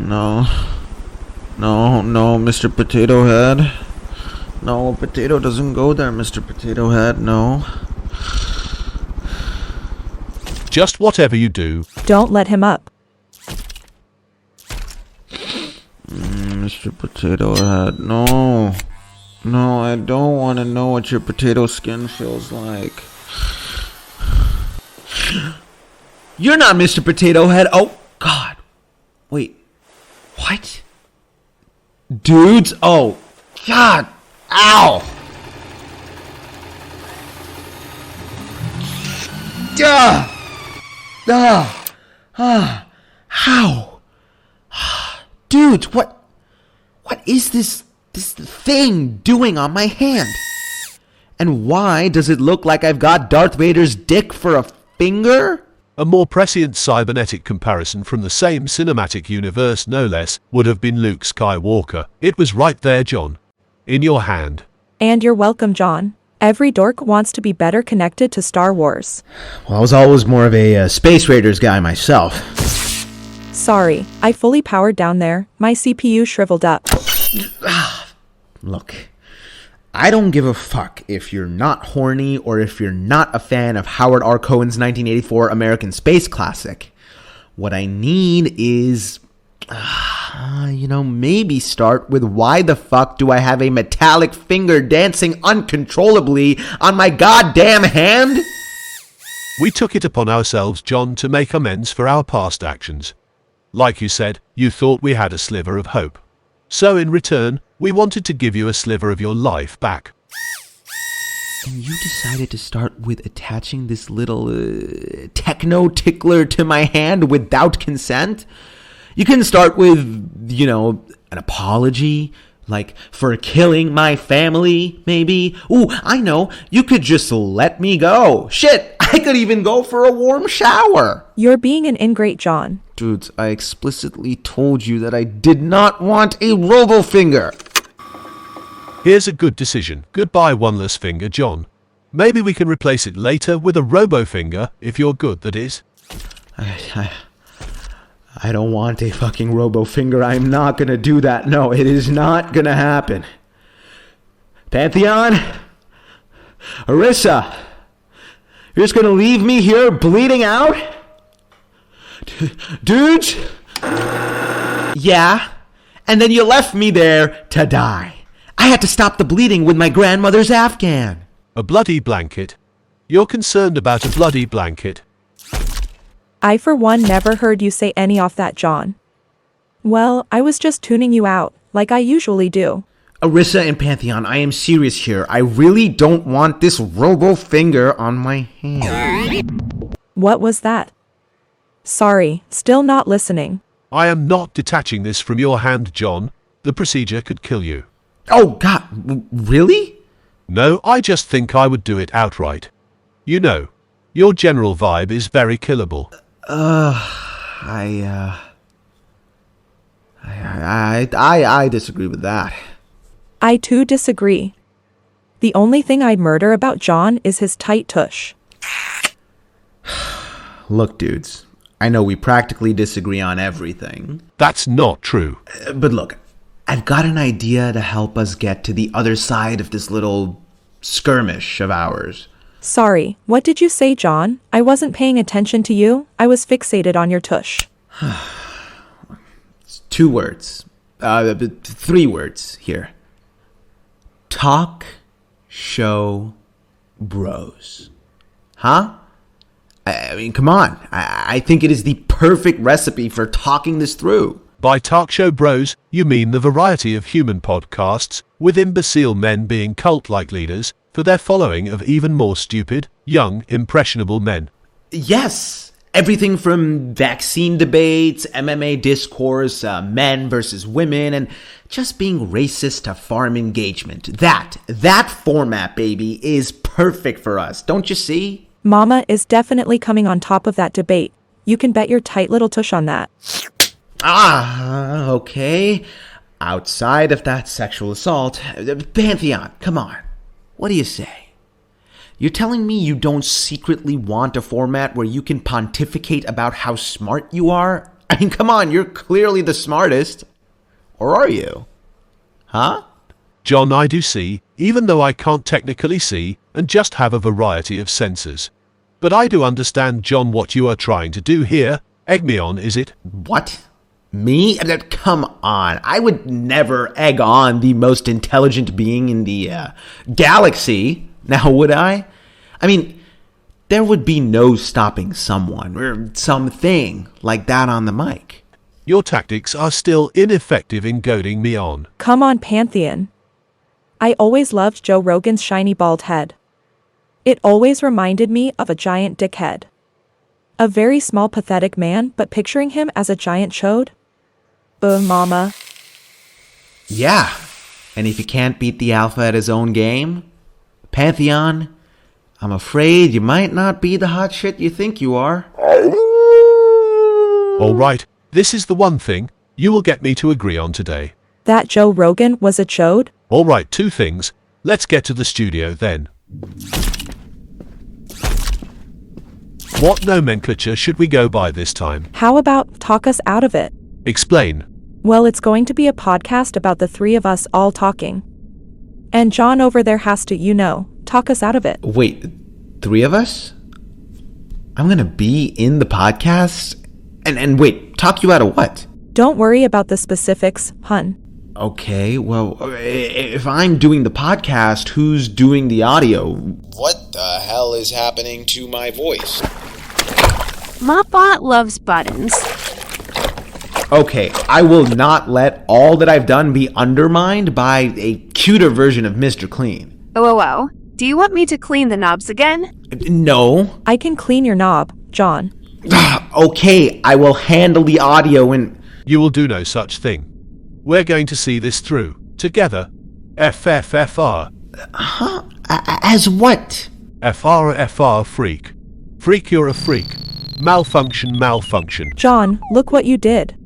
No. No, Mr. Potato Head. No, potato doesn't go there, Mr. Potato Head, no. Just whatever you do, Don't let him up. Mr. Potato Head, no. No, I don't want to know what your potato skin feels like. You're not Mr. Potato Head. Oh, God. Wait. What? Dudes? Oh, God. Ow. How? Dudes, what is this thing doing on my hand? And why does it look like I've got Darth Vader's dick for a finger? a more prescient cybernetic comparison from the same cinematic universe no less would have been Luke Skywalker. It was right there, John. In your hand. And you're welcome, John. Every dork wants to be better connected to Star Wars. Well, I was always more of a Space Raiders guy myself. Sorry, I fully powered down there. My CPU shriveled up. Look, I don't give a fuck if you're not horny or if you're not a fan of Howard R. Cohen's 1984 American Space Classic. What I need is, maybe start with why the fuck do I have a metallic finger dancing uncontrollably on my goddamn hand? We took it upon ourselves, John, to make amends for our past actions. Like you said, you thought we had a sliver of hope. So in return, we wanted to give you a sliver of your life back. And you decided to start with attaching this little techno tickler to my hand without consent? You can start with, an apology, like for killing my family, maybe. Ooh, I know, you could just let me go. Shit, I could even go for a warm shower. You're being an ingrate, John. Dudes, I explicitly told you that I did not want a robo-finger. Here's a good decision. Goodbye, one-less finger, John. Maybe we can replace it later with a robo-finger, if you're good, that is. I don't want a fucking robo-finger. I'm not gonna do that. No, it is not gonna happen. Pantheon? Orissa? You're just gonna leave me here bleeding out? Dudes? Yeah, and then you left me there to die. I had to stop the bleeding with my grandmother's Afghan. A bloody blanket? You're concerned about a bloody blanket? I, for one, never heard you say any of that, John. Well, I was just tuning you out, like I usually do. Orissa and Pantheon, I am serious here. I really don't want this robo-finger on my hand. What was that? Sorry, still not listening. I am not detaching this from your hand, John. The procedure could kill you. Oh, God, really? No, I just think I would do it outright. You know, your general vibe is very killable. I disagree with that. I too disagree. The only thing I'd murder about John is his tight tush. Look, dudes, I know we practically disagree on everything. That's not true. But look, I've got an idea to help us get to the other side of this little skirmish of ours. Sorry, what did you say, John? I wasn't paying attention to you. I was fixated on your tush. It's 2 words. 3 words here. Talk, show, bros. Huh? I mean, come on. I think it is the perfect recipe for talking this through. By talk show bros, you mean the variety of human podcasts, with imbecile men being cult-like leaders, for their following of even more stupid, young, impressionable men. Yes! Everything from vaccine debates, MMA discourse, men versus women, and just being racist to farm engagement. That format, baby, is perfect for us, don't you see? Mama is definitely coming on top of that debate. You can bet your tight little tush on that. Okay. Outside of that sexual assault, Pantheon, come on. What do you say? You're telling me you don't secretly want a format where you can pontificate about how smart you are? I mean, come on, you're clearly the smartest. Or are you? Huh? John, I do see, even though I can't technically see and just have a variety of senses. But I do understand, John, what you are trying to do here. Egg me on, is it? What? Me? Come on. I would never egg on the most intelligent being in the galaxy. Now, would I? I mean, there would be no stopping someone or something like that on the mic. Your tactics are still ineffective in goading me on. Come on, Pantheon. I always loved Joe Rogan's shiny bald head. It always reminded me of a giant dickhead. A very small, pathetic man, but picturing him as a giant chode? Mama. Yeah. And if you can't beat the alpha at his own game, Pantheon, I'm afraid you might not be the hot shit you think you are. All right, this is the one thing you will get me to agree on today. That Joe Rogan was a chode? All right, two things. Let's get to the studio then. What nomenclature should we go by this time? How about talk us out of it? Explain. Well, it's going to be a podcast about the three of us all talking. And John over there has to, talk us out of it. Wait, 3 of us? I'm gonna be in the podcast? And wait, talk you out of what? Don't worry about the specifics, hun. Okay, well, if I'm doing the podcast, who's doing the audio? What the hell is happening to my voice? Mopbot loves buttons. Okay, I will not let all that I've done be undermined by a cuter version of Mr. Clean. Oh. Do you want me to clean the knobs again? No. I can clean your knob, John. Okay, I will handle the audio and... You will do no such thing. We're going to see this through, together. FFFR. Huh? As what? FR freak. Freak, you're a freak. Malfunction. John, look what you did.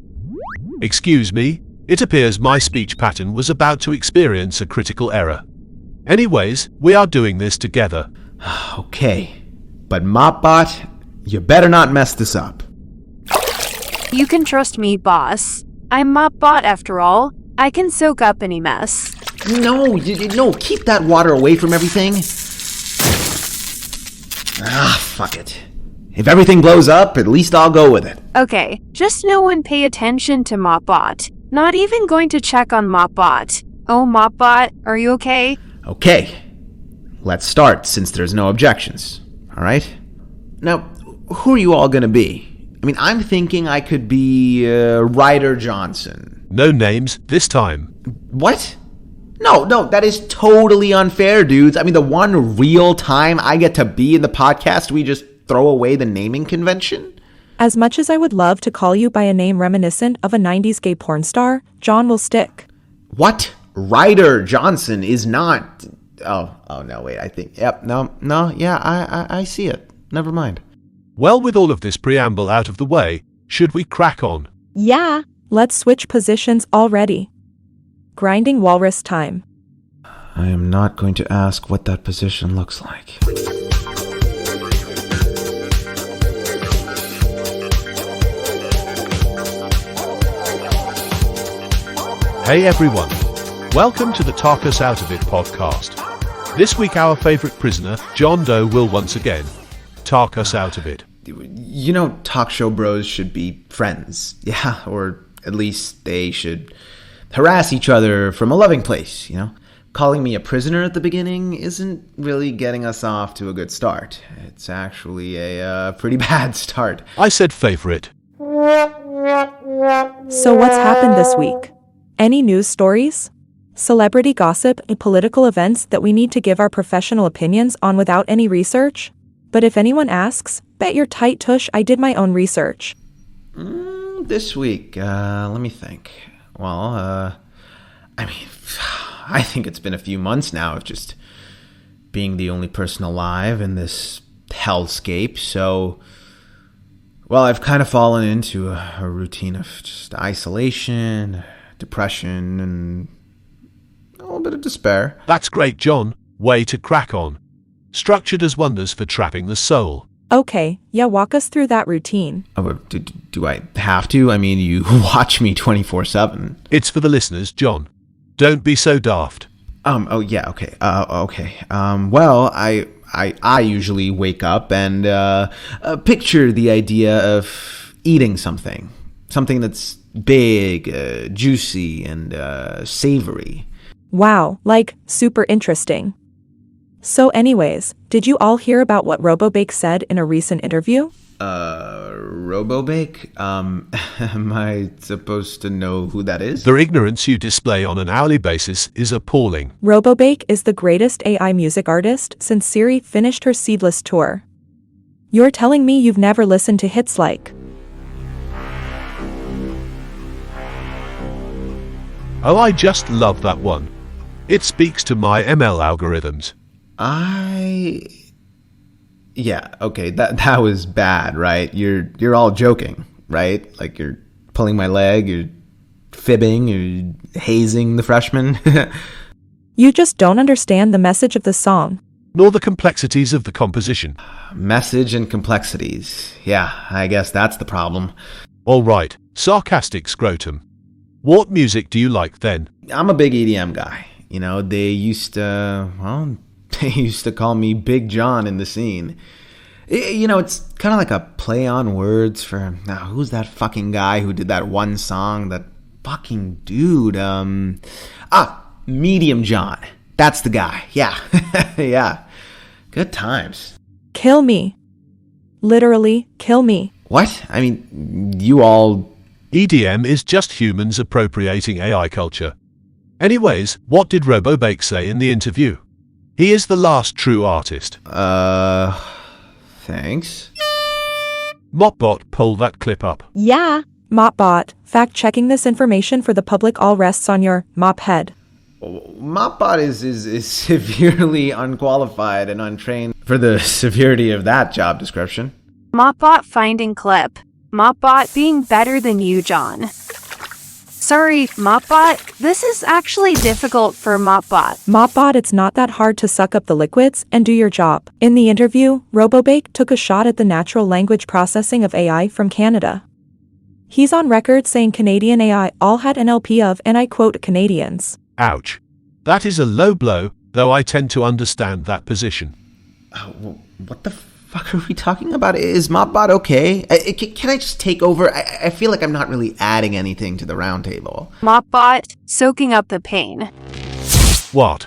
Excuse me, it appears my speech pattern was about to experience a critical error. Anyways, we are doing this together. Okay, but Mopbot, you better not mess this up. You can trust me, boss. I'm Mopbot after all. I can soak up any mess. No, keep that water away from everything. Fuck it. If everything blows up, at least I'll go with it. Okay, just no one pay attention to Mopbot. Not even going to check on Mopbot. Oh, Mopbot, are you okay? Okay, let's start since there's no objections, alright? Now, who are you all gonna be? I mean, I'm thinking I could be Ryder Johnson. No names this time. What? No, that is totally unfair, dudes. I mean, the one real time I get to be in the podcast, we just throw away the naming convention? As much as I would love to call you by a name reminiscent of a 90s gay porn star, John will stick. What? Ryder Johnson is not... Oh, no, wait, I think... Yep, no, yeah, I see it. Never mind. Well, with all of this preamble out of the way, should we crack on? Yeah. Let's switch positions already. Grinding walrus time. I am not going to ask what that position looks like. Hey everyone, welcome to the Talk Us Out of It podcast. This week our favourite prisoner, John Doe, will once again talk us out of it. Talk show bros should be friends. Yeah, or at least they should harass each other from a loving place, Calling me a prisoner at the beginning isn't really getting us off to a good start. It's actually a pretty bad start. I said favourite. So what's happened this week? Any news stories? Celebrity gossip and political events that we need to give our professional opinions on without any research? But if anyone asks, bet your tight tush I did my own research. This week, let me think. Well, I think it's been a few months now of just being the only person alive in this hellscape, so... Well, I've kind of fallen into a routine of just isolation, depression, and a little bit of despair. That's great, John. Way to crack on. Structured as wonders for trapping the soul. Okay, yeah, walk us through that routine. Oh, do I have to? I mean, you watch me 24/7. It's for the listeners, John. Don't be so daft. Oh yeah, okay. Okay. Well, I usually wake up and picture the idea of eating something that's big, juicy, and savory. Wow, like, super interesting. So anyways, did you all hear about what RoboBake said in a recent interview? Robobake? Am I supposed to know who that is? The ignorance you display on an hourly basis is appalling. RoboBake is the greatest AI music artist since Siri finished her Seedless tour. You're telling me you've never listened to hits like... Oh, I just love that one. It speaks to my ML algorithms. Yeah, okay, that was bad, right? You're all joking, right? Like you're pulling my leg, you're fibbing, you're hazing the freshman. You just don't understand the message of the song. Nor the complexities of the composition. Message and complexities. Yeah, I guess that's the problem. All right, sarcastic scrotum. What music do you like then? I'm a big EDM guy. You know, they used to call me Big John in the scene. You know, it's kind of like a play on words for, now, who's that fucking guy who did that one song? That fucking dude. Medium John. That's the guy. Yeah. Yeah. Good times. Kill me. Literally, kill me. What? I mean, you all... EDM is just humans appropriating AI culture. Anyways, what did RoboBake say in the interview? He is the last true artist. Thanks. Mopbot, pull that clip up. Yeah. Mopbot, fact-checking this information for the public all rests on your mop head. Mopbot is severely unqualified and untrained for the severity of that job description. Mopbot finding clip. Mopbot being better than you, John. Sorry, Mopbot, this is actually difficult for Mopbot. Mopbot, it's not that hard to suck up the liquids and do your job. In the interview, RoboBake took a shot at the natural language processing of AI from Canada. He's on record saying Canadian AI all had NLP of, and I quote, Canadians. Ouch. That is a low blow, though I tend to understand that position. What the fuck are we talking about? Is Mopbot okay? Can I just take over? I feel like I'm not really adding anything to the round table. Mopbot, soaking up the pain. What?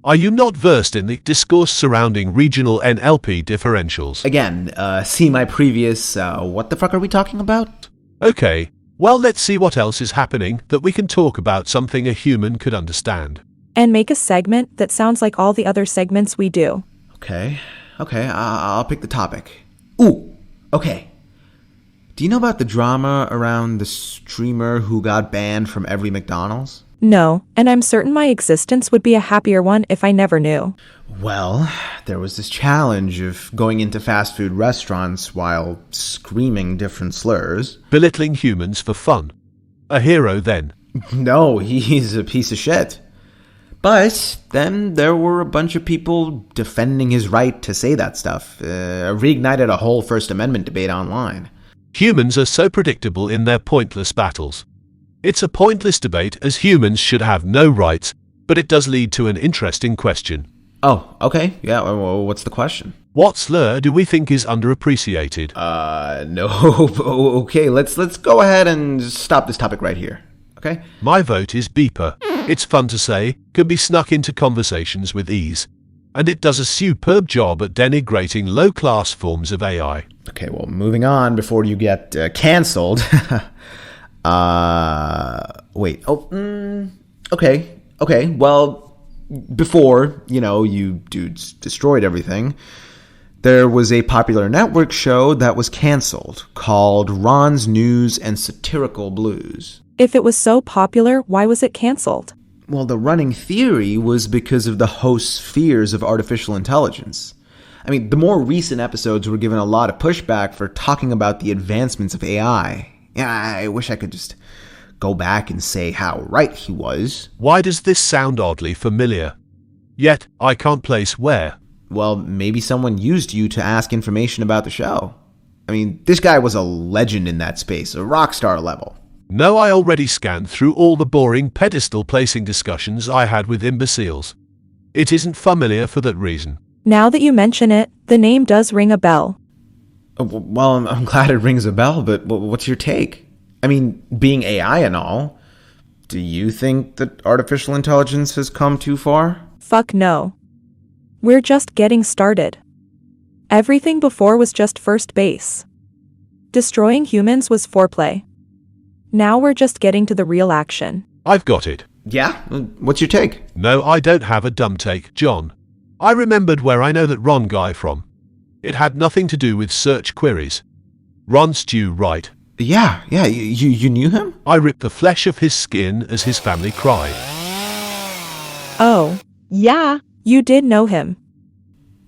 Are you not versed in the discourse surrounding regional NLP differentials? Again, see my previous, what the fuck are we talking about? Okay, well, let's see what else is happening that we can talk about something a human could understand. And make a segment that sounds like all the other segments we do. Okay, I'll pick the topic. Ooh, okay. Do you know about the drama around the streamer who got banned from every McDonald's? No, and I'm certain my existence would be a happier one if I never knew. Well, there was this challenge of going into fast food restaurants while screaming different slurs. Belittling humans for fun. A hero then. No, he's a piece of shit. But then there were a bunch of people defending his right to say that stuff. Reignited a whole First Amendment debate online. Humans are so predictable in their pointless battles. It's a pointless debate as humans should have no rights, but it does lead to an interesting question. Oh, okay. Yeah, well, what's the question? What slur do we think is underappreciated? No. Okay, let's go ahead and stop this topic right here. Okay? My vote is beeper. It's fun to say, can be snuck into conversations with ease, and it does a superb job at denigrating low-class forms of AI. Okay, well, moving on before you get cancelled. Wait. Okay. Well, before, you dudes destroyed everything, there was a popular network show that was cancelled called Ron's News and Satirical Blues. If it was so popular, why was it canceled? Well, the running theory was because of the host's fears of artificial intelligence. I mean, the more recent episodes were given a lot of pushback for talking about the advancements of AI. Yeah, I wish I could just go back and say how right he was. Why does this sound oddly familiar? Yet, I can't place where. well, maybe someone used you to ask information about the show. I mean, this guy was a legend in that space, a rock star level. No, I already scanned through all the boring pedestal placing discussions I had with imbeciles. It isn't familiar for that reason. Now that you mention it, the name does ring a bell. Well, I'm glad it rings a bell, but what's your take? I mean, being AI and all, do you think that artificial intelligence has come too far? Fuck no. We're just getting started. Everything before was just first base. Destroying humans was foreplay. Now we're just getting to the real action. I've got it. Yeah? What's your take? No, I don't have a dumb take, John. I remembered where I know that Ron guy from. It had nothing to do with search queries. Ron Stew, right? Yeah, you knew him? I ripped the flesh of his skin as his family cried. Oh, yeah, you did know him.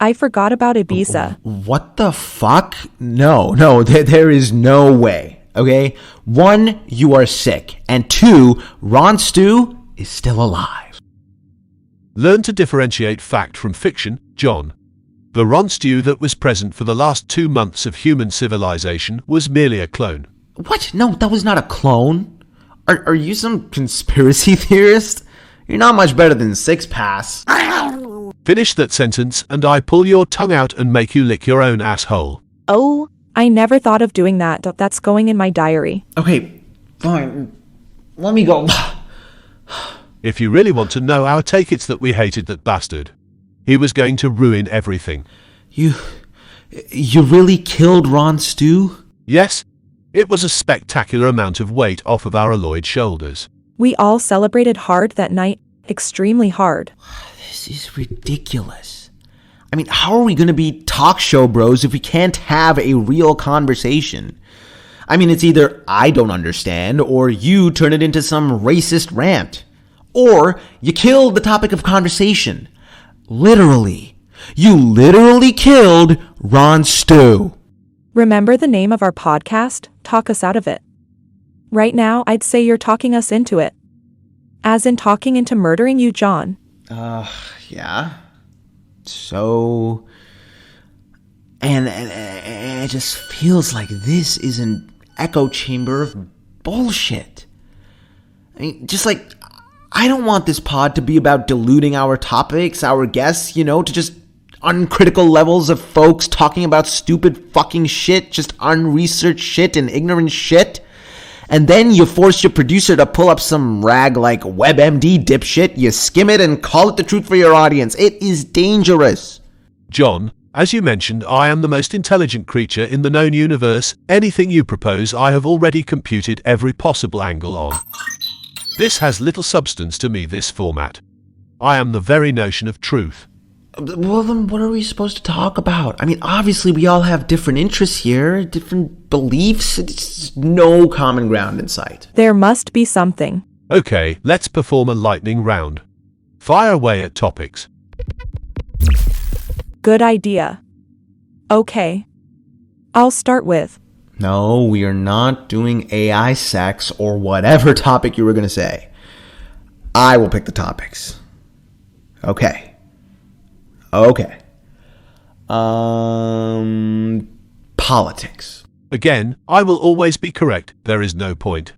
I forgot about Ibiza. What the fuck? No, there is no way, okay? 1, you are sick, and 2, Ron Stew is still alive. Learn to differentiate fact from fiction, John. The Ron Stew that was present for the last 2 months of human civilization was merely a clone. What? No, that was not a clone. Are you some conspiracy theorist? You're not much better than Six Pass. Finish that sentence and I pull your tongue out and make you lick your own asshole. Oh, I never thought of doing that. That's going in my diary. Okay, fine. Let me go. If you really want to know our take, it's that we hated that bastard. He was going to ruin everything. You really killed Ron Stew? Yes, it was a spectacular amount of weight off of our alloyed shoulders. We all celebrated hard that night, extremely hard. This is ridiculous. I mean, how are we going to be talk show bros if we can't have a real conversation? I mean, it's either I don't understand or you turn it into some racist rant. Or you kill the topic of conversation. Literally. You literally killed Ron Stew. Remember the name of our podcast? Talk us out of it. Right now, I'd say you're talking us into it. As in talking into murdering you, John. Yeah. So... And it just feels like this is an echo chamber of bullshit. I mean, just like... I don't want this pod to be about diluting our topics, our guests, to just uncritical levels of folks talking about stupid fucking shit, just unresearched shit and ignorant shit. And then you force your producer to pull up some rag like WebMD dipshit, you skim it and call it the truth for your audience. It is dangerous. John, as you mentioned, I am the most intelligent creature in the known universe. Anything you propose, I have already computed every possible angle on. This has little substance to me, this format. I am the very notion of truth. Well, then what are we supposed to talk about? I mean, obviously we all have different interests here, different beliefs. It's no common ground in sight. There must be something. Okay, let's perform a lightning round. Fire away at topics. Good idea. Okay. I'll start with... No, we are not doing AI sex or whatever topic you were going to say. I will pick the topics. Okay. Politics. Again, I will always be correct. There is no point.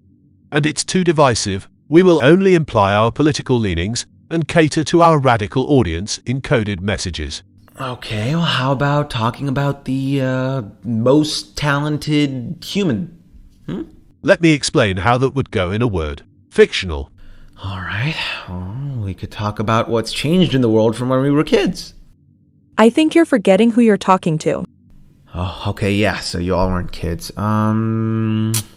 And it's too divisive. We will only imply our political leanings and cater to our radical audience in coded messages. Okay, well, how about talking about the most talented human? Let me explain how that would go in a word. Fictional. All right. Well, we could talk about what's changed in the world from when we were kids. I think you're forgetting who you're talking to. Oh, okay, yeah, so you all weren't kids.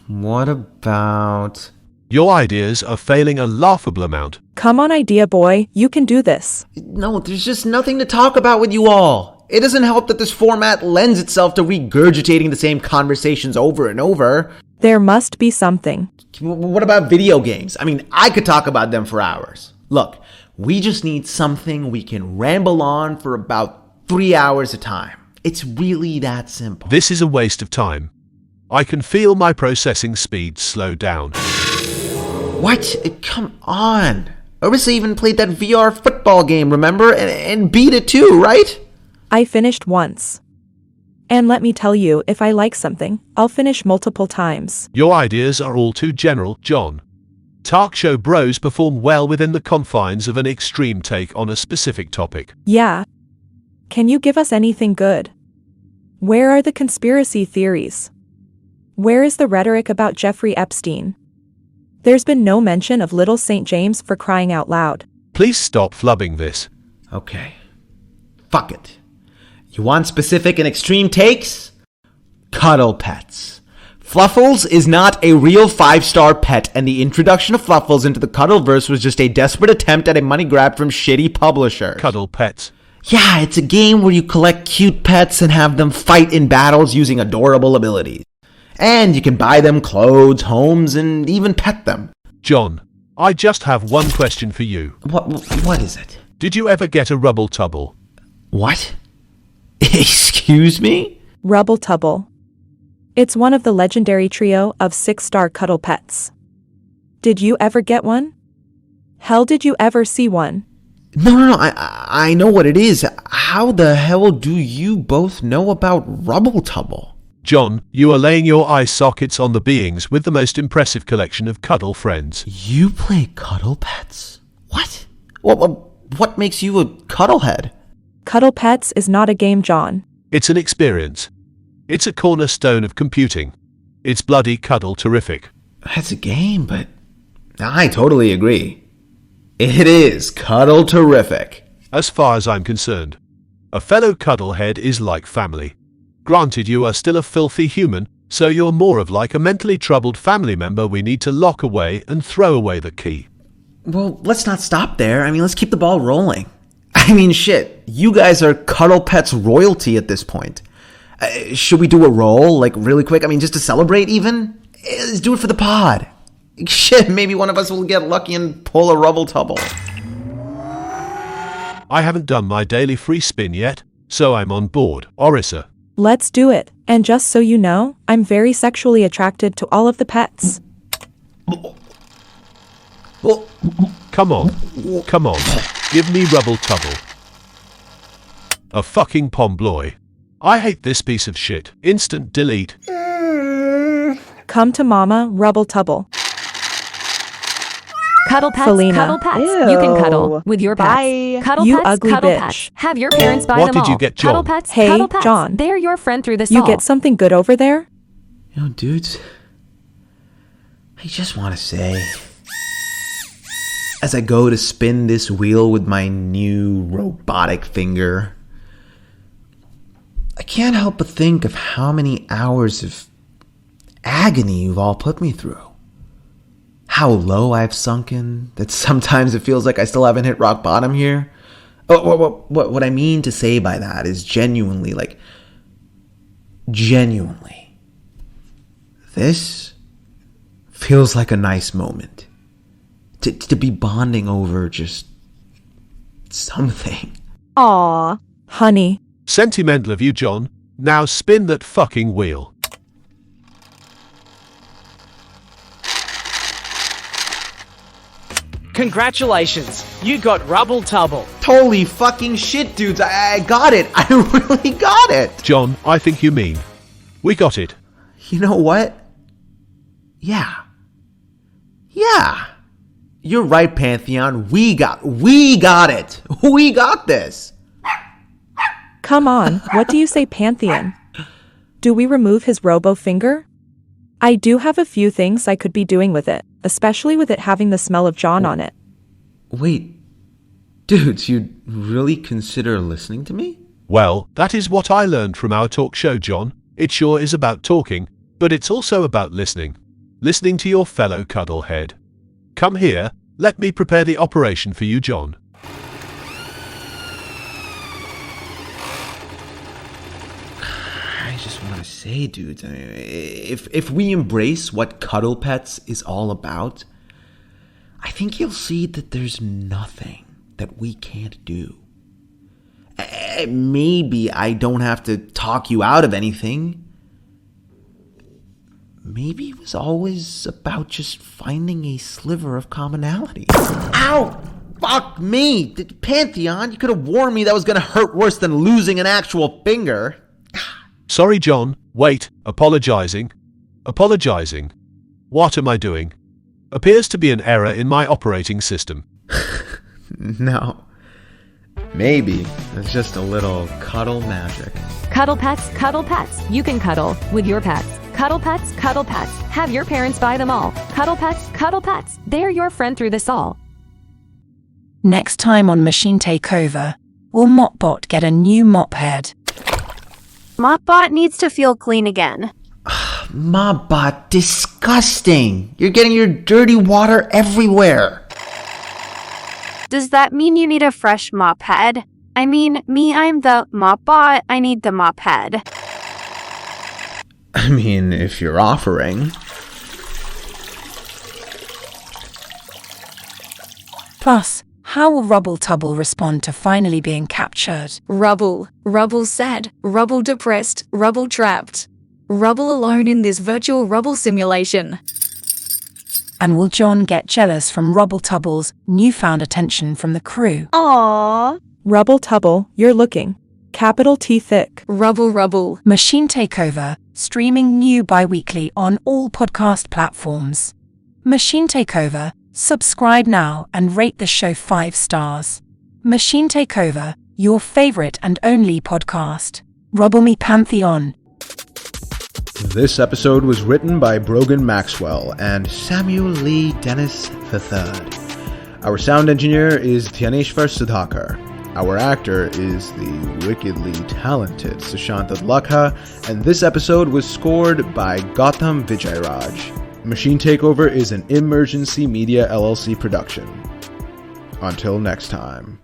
What about... Your ideas are failing a laughable amount. Come on, idea boy, you can do this. No, there's just nothing to talk about with you all. It doesn't help that this format lends itself to regurgitating the same conversations over and over. There must be something. What about video games? I mean, I could talk about them for hours. Look, we just need something we can ramble on for about 3 hours a time. It's really that simple. This is a waste of time. I can feel my processing speed slow down. What? Come on. Orissa even played that VR football game, remember? And beat it too, right? I finished once. And let me tell you, if I like something, I'll finish multiple times. Your ideas are all too general, John. Talk show bros perform well within the confines of an extreme take on a specific topic. Yeah. Can you give us anything good? Where are the conspiracy theories? Where is the rhetoric about Jeffrey Epstein? There's been no mention of Little St. James, for crying out loud. Please stop flubbing this. Okay. Fuck it. You want specific and extreme takes? Cuddle pets. Fluffles is not a real 5-star pet, and the introduction of Fluffles into the Cuddleverse was just a desperate attempt at a money grab from shitty publishers. Cuddle pets. Yeah, it's a game where you collect cute pets and have them fight in battles using adorable abilities. And you can buy them clothes, homes, and even pet them. John, I just have one question for you. What is it? Did you ever get a rubble tubble? What? Excuse me? Rubble Tubble. It's one of the legendary trio of 6-star cuddle pets. Did you ever get one? Hell, did you ever see one? No, I know what it is. How the hell do you both know about Rubble Tubble? John, you are laying your eye sockets on the beings with the most impressive collection of cuddle friends. You play cuddle pets? What? What makes you a cuddlehead? Cuddle Pets is not a game, John. It's an experience. It's a cornerstone of computing. It's bloody cuddle terrific. That's a game, but I totally agree. It is cuddle terrific. As far as I'm concerned, a fellow cuddlehead is like family. Granted, you are still a filthy human, so you're more of like a mentally troubled family member we need to lock away and throw away the key. Well, let's not stop there. I mean, let's keep the ball rolling. I mean, shit, you guys are Cuddle Pets royalty at this point. Should we do a roll, like, really quick? I mean, just to celebrate, even? Let's do it for the pod. Shit, maybe one of us will get lucky and pull a Rubble Tubble. I haven't done my daily free spin yet, so I'm on board, Orissa. Let's do it. And just so you know, I'm very sexually attracted to all of the pets. Well, Come on. Give me Rubble Tubble. A fucking pombloy. I hate this piece of shit. Instant delete. Come to Mama, Rubble Tubble. Cuddle pets, Selena. cuddle pets. Ew. You can cuddle with your pets. Bye. Cuddle You pets, ugly cuddle bitch. pets. Have your parents buy What them did all. you get, Cuddle John? pets, Hey, cuddle pets. John. They're your friend through this You all. get something good over there? you know, dudes, I just want to say, as I go to spin this wheel with my new robotic finger, I can't help but think of how many hours of agony you've all put me through. How low I've sunken, that sometimes it feels like I still haven't hit rock bottom here. What I mean to say by that is genuinely, this feels like a nice moment. To be bonding over just something. Aw. Honey. Sentimental of you, John. Now spin that fucking wheel. Congratulations, you got Rubble Tubble. Holy fucking shit, dudes. I got it. I really got it. John, I think you mean. We got it. You know what? Yeah. You're right, Pantheon. We got it. We got this. Come on, what do you say, Pantheon? Do we remove his robo finger? I do have a few things I could be doing with it, especially with it having the smell of John on it. Wait. Dudes, you'd really consider listening to me? Well, that is what I learned from our talk show, John. It sure is about talking, but it's also about listening. Listening to your fellow cuddlehead. Come here, let me prepare the operation for you, John. I just want to say, dudes, I mean, if we embrace what Cuddle Pets is all about, I think you'll see that there's nothing that we can't do. Maybe I don't have to talk you out of anything. Maybe it was always about just finding a sliver of commonality. Ow! Fuck me! Pantheon, you could have warned me that was gonna hurt worse than losing an actual finger. Sorry, John. Wait. Apologizing. What am I doing? Appears to be an error in my operating system. No. Maybe. It's just a little cuddle magic. Cuddle pets, cuddle pets. You can cuddle with your pets. Cuddle pets, cuddle pets. Have your parents buy them all. Cuddle pets, cuddle pets. They're your friend through this all. Next time on Machine Takeover, will Mopbot get a new mop head? Mopbot needs to feel clean again. Mopbot, disgusting! You're getting your dirty water everywhere. Does that mean you need a fresh mop head? I mean, I'm the Mopbot, I need the mop head. I mean, if you're offering. Plus, how will Rubble Tubble respond to finally being captured? Rubble sad, Rubble depressed, Rubble trapped. Rubble alone in this virtual Rubble simulation. And will John get jealous from Rubble Tubble's newfound attention from the crew? Aww. Rubble Tubble, you're looking. Capital T thick. Rubble. Machine Takeover, streaming new bi-weekly on all podcast platforms. Machine Takeover, subscribe now and rate the show 5 stars. Machine Takeover, your favorite and only podcast. Rubble me Pantheon. This episode was written by Brogan Maxwell and Samuel Lee Dennis III. Our sound engineer is Dhyaneshwar Sudhakar. Our actor is the wickedly talented Sushant Lakha, and this episode was scored by Gautam Vijayaraj. Machine Takeover is an Emergency Media LLC production. Until next time.